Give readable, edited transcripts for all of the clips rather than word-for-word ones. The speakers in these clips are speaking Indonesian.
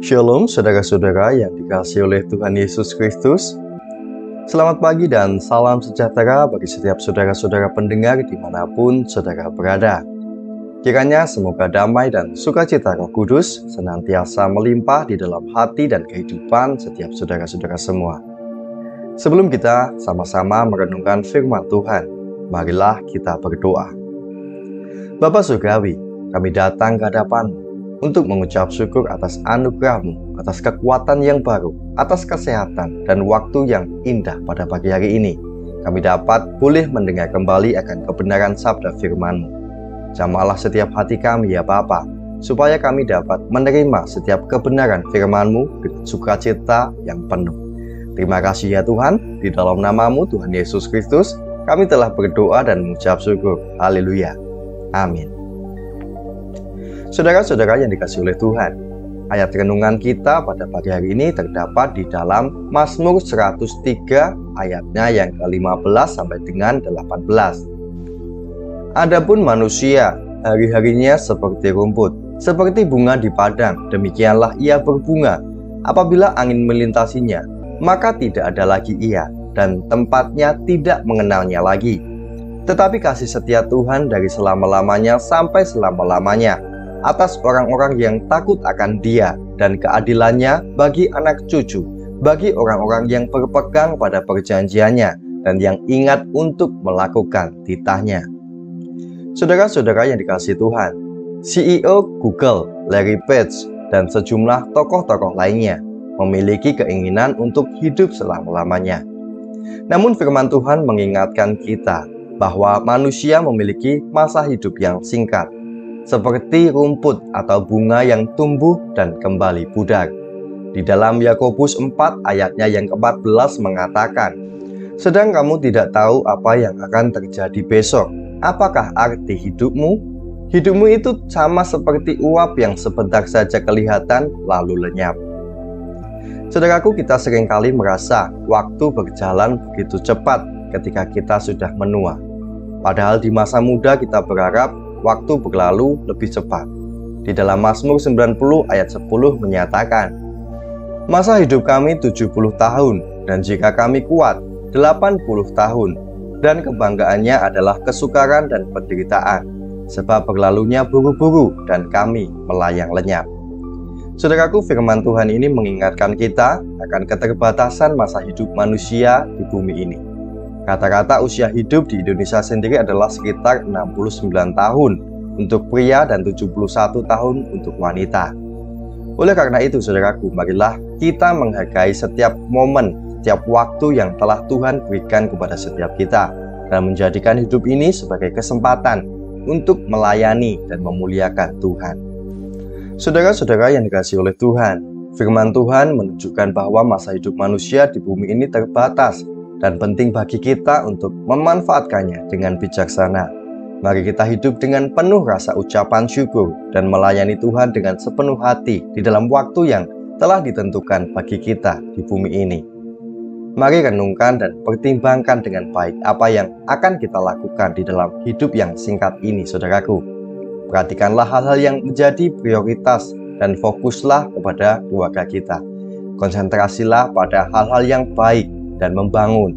Shalom saudara-saudara yang dikasihi oleh Tuhan Yesus Kristus. Selamat pagi dan salam sejahtera bagi setiap saudara-saudara pendengar dimanapun saudara berada. Kiranya semoga damai dan sukacita Roh Kudus senantiasa melimpah di dalam hati dan kehidupan setiap saudara-saudara semua. Sebelum kita sama-sama merenungkan firman Tuhan, marilah kita berdoa. Bapa Surgawi, kami datang ke hadapan-Mu untuk mengucap syukur atas anugerah-Mu, atas kekuatan yang baru, atas kesehatan dan waktu yang indah pada pagi hari ini. Kami dapat boleh mendengar kembali akan kebenaran sabda firman-Mu. Jamahlah setiap hati kami ya Bapa, supaya kami dapat menerima setiap kebenaran firman-Mu dengan sukacita yang penuh. Terima kasih ya Tuhan, di dalam nama-Mu Tuhan Yesus Kristus, kami telah berdoa dan mengucap syukur. Haleluya. Amin. Saudara-saudara yang dikasihi oleh Tuhan, ayat renungan kita pada pagi hari ini terdapat di dalam Mazmur 103 ayatnya yang ke-15 sampai dengan 18. Adapun manusia, hari-harinya seperti rumput, seperti bunga di padang, demikianlah ia berbunga. Apabila angin melintasinya, maka tidak ada lagi ia, dan tempatnya tidak mengenalnya lagi. Tetapi kasih setia Tuhan dari selama-lamanya sampai selama-lamanya atas orang-orang yang takut akan Dia, dan keadilannya bagi anak cucu, bagi orang-orang yang berpegang pada perjanjiannya dan yang ingat untuk melakukan titahnya. Saudara-saudara yang dikasihi Tuhan, CEO Google, Larry Page, dan sejumlah tokoh-tokoh lainnya memiliki keinginan untuk hidup selama-lamanya. Namun firman Tuhan mengingatkan kita bahwa manusia memiliki masa hidup yang singkat, seperti rumput atau bunga yang tumbuh dan kembali pudar. Di dalam Yakobus 4 ayatnya yang ke-14 mengatakan, sedang kamu tidak tahu apa yang akan terjadi besok. Apakah arti hidupmu? Hidupmu itu sama seperti uap yang sebentar saja kelihatan lalu lenyap. Saudaraku, kita seringkali merasa waktu berjalan begitu cepat ketika kita sudah menua. Padahal di masa muda kita berharap waktu berlalu lebih cepat. Di dalam Mazmur 90 ayat 10 menyatakan, masa hidup kami 70 tahun, dan jika kami kuat, 80 tahun, dan kebanggaannya adalah kesukaran dan penderitaan, sebab berlalunya buru-buru dan kami melayang lenyap. Saudaraku, firman Tuhan ini mengingatkan kita akan keterbatasan masa hidup manusia di bumi ini. Rata-rata usia hidup di Indonesia sendiri adalah sekitar 69 tahun untuk pria dan 71 tahun untuk wanita. Oleh karena itu, saudaraku, marilah kita menghargai setiap momen, setiap waktu yang telah Tuhan berikan kepada setiap kita, dan menjadikan hidup ini sebagai kesempatan untuk melayani dan memuliakan Tuhan. Saudara-saudara yang dikasihi oleh Tuhan, firman Tuhan menunjukkan bahwa masa hidup manusia di bumi ini terbatas, dan penting bagi kita untuk memanfaatkannya dengan bijaksana. Mari kita hidup dengan penuh rasa ucapan syukur dan melayani Tuhan dengan sepenuh hati di dalam waktu yang telah ditentukan bagi kita di bumi ini. Mari renungkan dan pertimbangkan dengan baik apa yang akan kita lakukan di dalam hidup yang singkat ini, saudaraku. Perhatikanlah hal-hal yang menjadi prioritas dan fokuslah kepada keluarga kita. Konsentrasilah pada hal-hal yang baik dan membangun.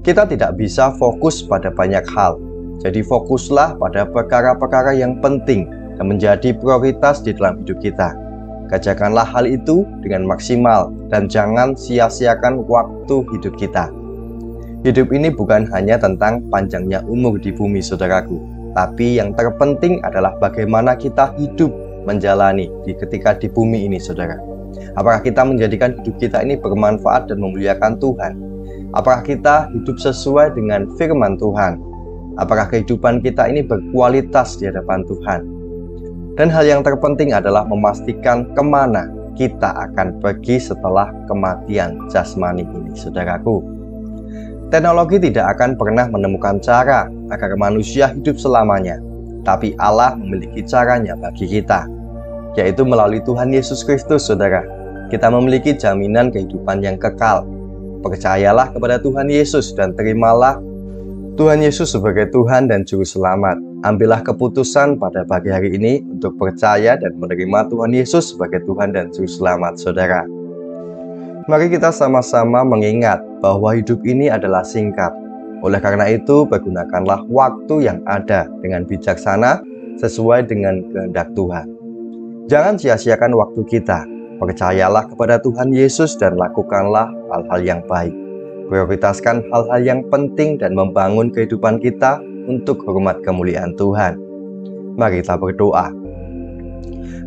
Kita tidak bisa fokus pada banyak hal, jadi fokuslah pada perkara-perkara yang penting dan menjadi prioritas di dalam hidup kita. Kerjakanlah hal itu dengan maksimal dan jangan sia-siakan waktu hidup kita. Hidup ini bukan hanya tentang panjangnya umur di bumi, saudaraku, tapi yang terpenting adalah bagaimana kita hidup menjalani ketika di bumi ini, saudara. Apakah kita menjadikan hidup kita ini bermanfaat dan memuliakan Tuhan? Apakah kita hidup sesuai dengan firman Tuhan? Apakah kehidupan kita ini berkualitas di hadapan Tuhan? Dan hal yang terpenting adalah memastikan kemana kita akan pergi setelah kematian jasmani ini, saudaraku. Teknologi tidak akan pernah menemukan cara agar manusia hidup selamanya, tapi Allah memiliki caranya bagi kita, yaitu melalui Tuhan Yesus Kristus, saudara. Kita memiliki jaminan kehidupan yang kekal. Percayalah kepada Tuhan Yesus dan terimalah Tuhan Yesus sebagai Tuhan dan Juru Selamat. ambillah keputusan pada pagi hari ini untuk percaya dan menerima Tuhan Yesus sebagai Tuhan dan Juru Selamat saudara. Mari kita sama-sama mengingat bahwa hidup ini adalah singkat. Oleh karena itu, pergunakanlah waktu yang ada dengan bijaksana sesuai dengan kehendak Tuhan. Jangan sia-siakan waktu kita. Percayalah kepada Tuhan Yesus dan lakukanlah hal-hal yang baik. Prioritaskan hal-hal yang penting dan membangun kehidupan kita untuk hormat kemuliaan Tuhan. Mari kita berdoa.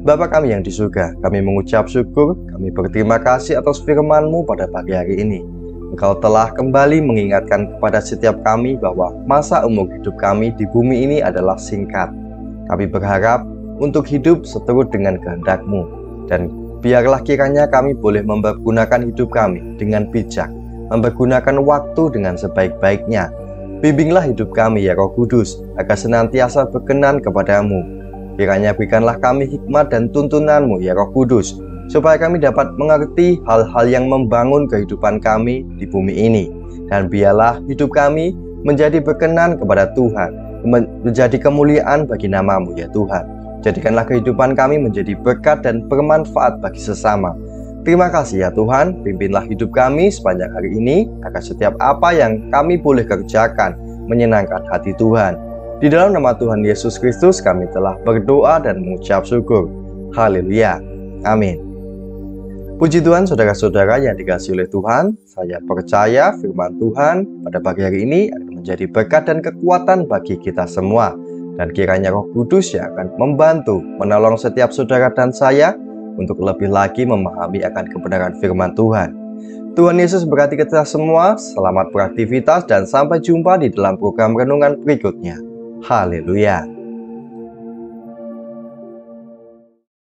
Bapa kami yang di surga, kami mengucap syukur, kami berterima kasih atas firman-Mu pada pagi hari ini. Engkau telah kembali mengingatkan kepada setiap kami bahwa masa umur hidup kami di bumi ini adalah singkat. Kami berharap untuk hidup seturut dengan kehendak-Mu, dan biarlah kiranya kami boleh mempergunakan hidup kami dengan bijak, mempergunakan waktu dengan sebaik-baiknya. Bimbinglah hidup kami ya Roh Kudus, agar senantiasa berkenan kepada-Mu. Kiranya berikanlah kami hikmat dan tuntunan-Mu ya Roh Kudus, supaya kami dapat mengerti hal-hal yang membangun kehidupan kami di bumi ini. Dan biarlah hidup kami menjadi berkenan kepada Tuhan, menjadi kemuliaan bagi nama-Mu ya Tuhan. Jadikanlah kehidupan kami menjadi berkat dan bermanfaat bagi sesama. Terima kasih ya Tuhan, pimpinlah hidup kami sepanjang hari ini, agar setiap apa yang kami boleh kerjakan menyenangkan hati Tuhan. Di dalam nama Tuhan Yesus Kristus kami telah berdoa dan mengucap syukur. Haleluya. Amin. Puji Tuhan saudara-saudara yang dikasihi oleh Tuhan, saya percaya firman Tuhan pada pagi hari ini akan menjadi berkat dan kekuatan bagi kita semua. Dan kiranya Roh Kudus yang akan membantu, menolong setiap saudara dan saya untuk lebih lagi memahami akan kebenaran firman Tuhan. Tuhan Yesus berkati kita semua, selamat beraktivitas dan sampai jumpa di dalam program renungan berikutnya. Haleluya.